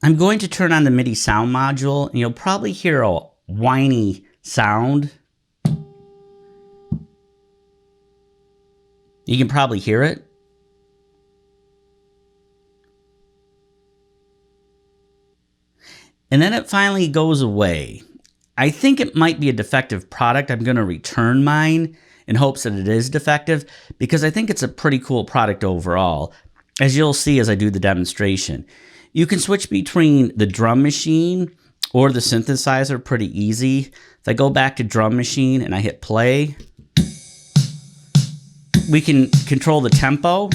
I'm going to turn on the MIDI sound module, and you'll probably hear a whiny sound. You can probably hear it. And then it finally goes away. I think it might be a defective product. I'm going to return mine in hopes that it is defective, because I think it's a pretty cool product overall, as you'll see as I do the demonstration. You can switch between the drum machine or the synthesizer pretty easy. If I go back to drum machine and I hit play, we can control the tempo.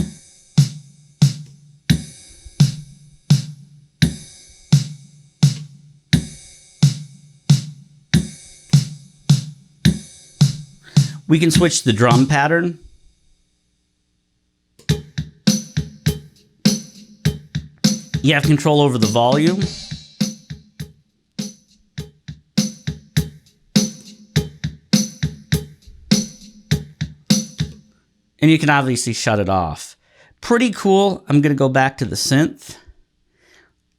We can switch the drum pattern. You have control over the volume. And you can obviously shut it off. Pretty cool. I'm going to go back to the synth.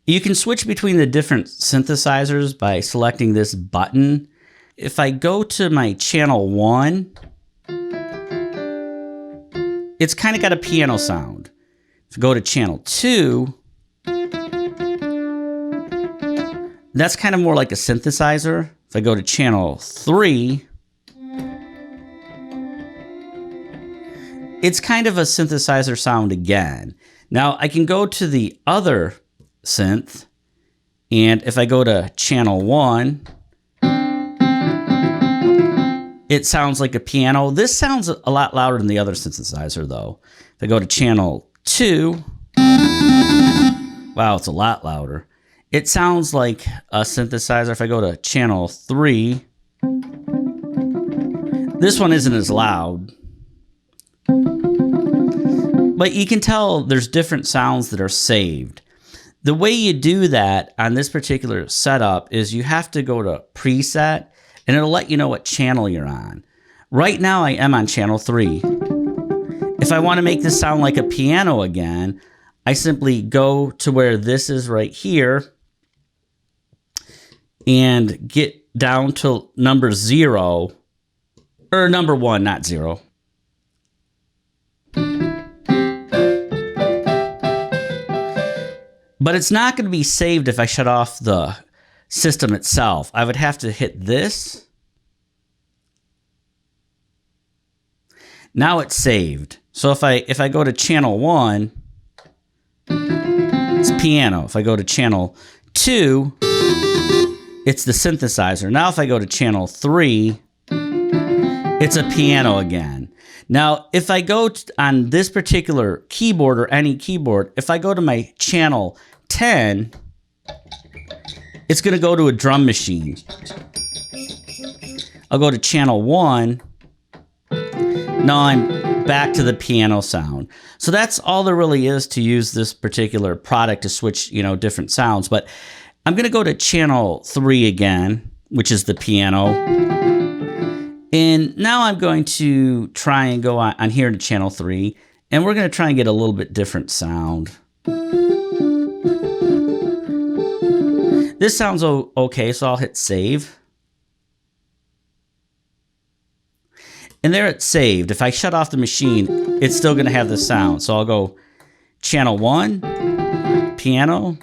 You can switch between the different synthesizers by selecting this button. If I go to my channel 1, it's kind of got a piano sound. If I go to channel 2, that's kind of more like a synthesizer. If I go to channel 3, it's kind of a synthesizer sound again. Now I can go to the other synth, and if I go to channel 1, it sounds like a piano. This sounds a lot louder than the other synthesizer though. If I go to channel 2, wow, it's a lot louder. It sounds like a synthesizer. If I go to channel 3, this one isn't as loud. But you can tell there's different sounds that are saved. The way you do that on this particular setup is you have to go to preset, and it'll let you know what channel you're on. Right now I am on channel 3. If I want to make this sound like a piano again, I simply go to where this is right here and get down to number 0, or number 1, not 0. But it's not going to be saved if I shut off the system itself. I would have to hit this. Now it's saved. So if I go to channel 1, it's piano. If I go to channel 2, it's the synthesizer. Now if I go to channel 3, it's a piano again. Now if I go on this particular keyboard or any keyboard, if I go to my channel 10, it's going to go to a drum machine. I'll go to channel 1. Now I'm back to the piano sound. So that's all there really is to use this particular product to switch, different sounds. But I'm going to go to channel 3 again, which is the piano. And now I'm going to try and go on here to channel 3. And we're going to try and get a little bit different sound. This sounds okay, so I'll hit save. And there it's saved. If I shut off the machine, it's still going to have the sound. So I'll go channel 1, piano,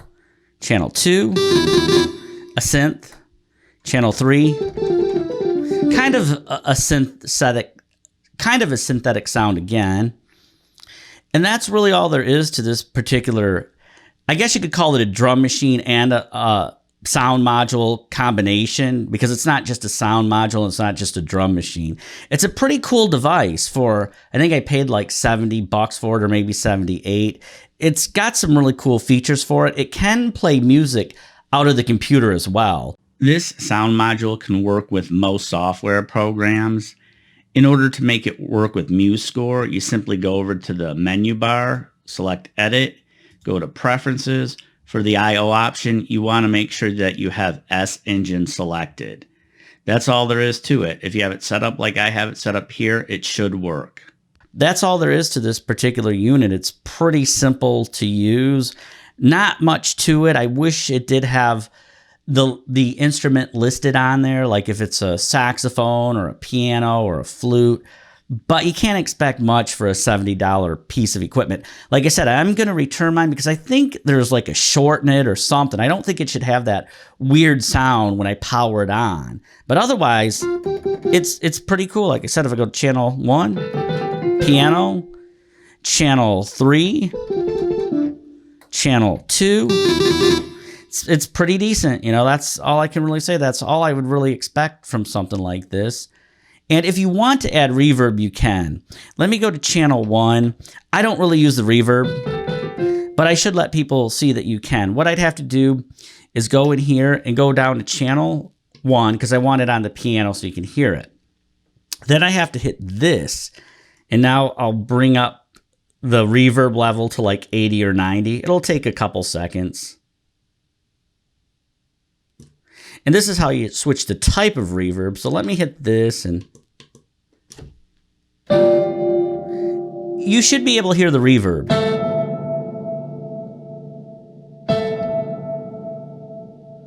channel 2, a synth, channel 3, kind of a synthetic sound again. And that's really all there is to this particular, I guess you could call it a drum machine and a sound module combination, because it's not just a sound module, it's not just a drum machine. It's a pretty cool device for, I think I paid like $70 for it, or maybe 78. It's got some really cool features for it. It can play music out of the computer as well. This sound module can work with most software programs. In order to make it work with MuseScore, you simply go over to the menu bar, select Edit, go to Preferences. For the I/O option, you want to make sure that you have S-Engine selected. That's all there is to it. If you have it set up like I have it set up here, it should work. That's all there is to this particular unit. It's pretty simple to use. Not much to it. I wish it did have the instrument listed on there, like if it's a saxophone or a piano or a flute. But you can't expect much for a $70 piece of equipment. Like I said, I'm going to return mine because I think there's like a short in it or something. I don't think it should have that weird sound when I power it on. But otherwise, it's pretty cool. Like I said, if I go to channel 1, piano, channel 3, channel 2, it's pretty decent. You know, that's all I can really say. That's all I would really expect from something like this. And if you want to add reverb, you can. Let me go to channel 1. I don't really use the reverb, but I should let people see that you can. What I'd have to do is go in here and go down to channel 1 because I want it on the piano so you can hear it. Then I have to hit this, and now I'll bring up the reverb level to like 80 or 90. It'll take a couple seconds. And this is how you switch the type of reverb. So let me hit this, and you should be able to hear the reverb.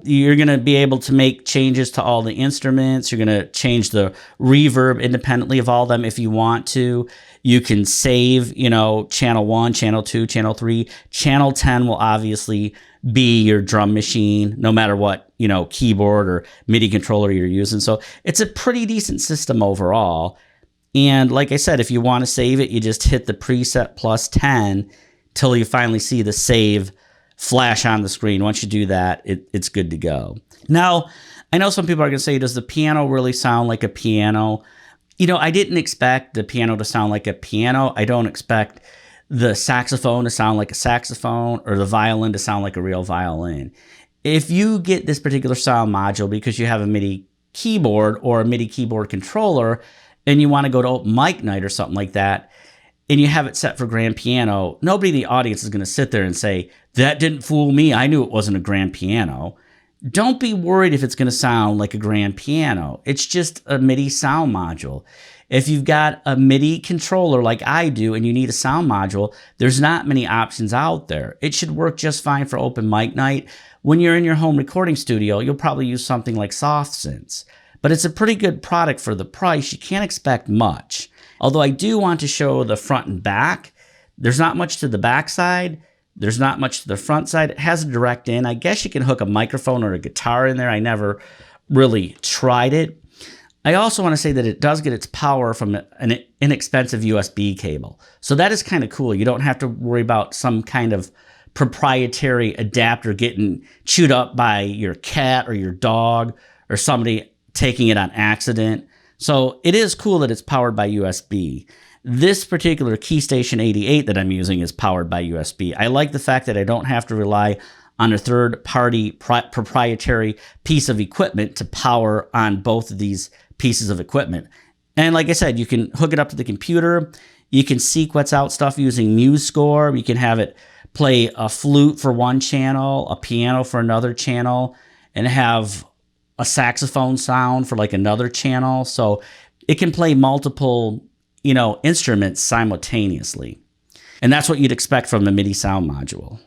You're going to be able to make changes to all the instruments. You're going to change the reverb independently of all of them if you want to. You can save, you know, channel 1, channel 2, channel 3. Channel 10 will obviously be your drum machine, no matter what, you know, keyboard or MIDI controller you're using. So it's a pretty decent system overall. And like I said, if you want to save it, you just hit the preset plus 10 till you finally see the save flash on the screen. Once you do that, it's good to go. Now, I know some people are going to say, does the piano really sound like a piano? You know, I didn't expect the piano to sound like a piano. I don't expect the saxophone to sound like a saxophone or the violin to sound like a real violin. If you get this particular sound module because you have a MIDI keyboard or a MIDI keyboard controller and you want to go to open mic night or something like that, and you have it set for grand piano, nobody in the audience is going to sit there and say, that didn't fool me. I knew it wasn't a grand piano. Don't be worried if it's going to sound like a grand piano. It's just a MIDI sound module. If you've got a MIDI controller like I do and you need a sound module, there's not many options out there. It should work just fine for open mic night. When you're in your home recording studio, you'll probably use something like SoftSynths. But it's a pretty good product for the price. You can't expect much. Although I do want to show the front and back. There's not much to the back side. There's not much to the front side. It has a direct in. I guess you can hook a microphone or a guitar in there. I never really tried it. I also want to say that it does get its power from an inexpensive USB cable. So that is kind of cool. You don't have to worry about some kind of proprietary adapter getting chewed up by your cat or your dog or somebody taking it on accident. So it is cool that it's powered by USB. This particular Keystation88 that I'm using is powered by USB. I like the fact that I don't have to rely on a third-party proprietary piece of equipment to power on both of these pieces of equipment. And like I said, you can hook it up to the computer. You can sequence out stuff using MuseScore. You can have it play a flute for one channel, a piano for another channel, and have a saxophone sound for like another channel. So it can play multiple, you know, instruments simultaneously. And that's what you'd expect from the MIDI sound module.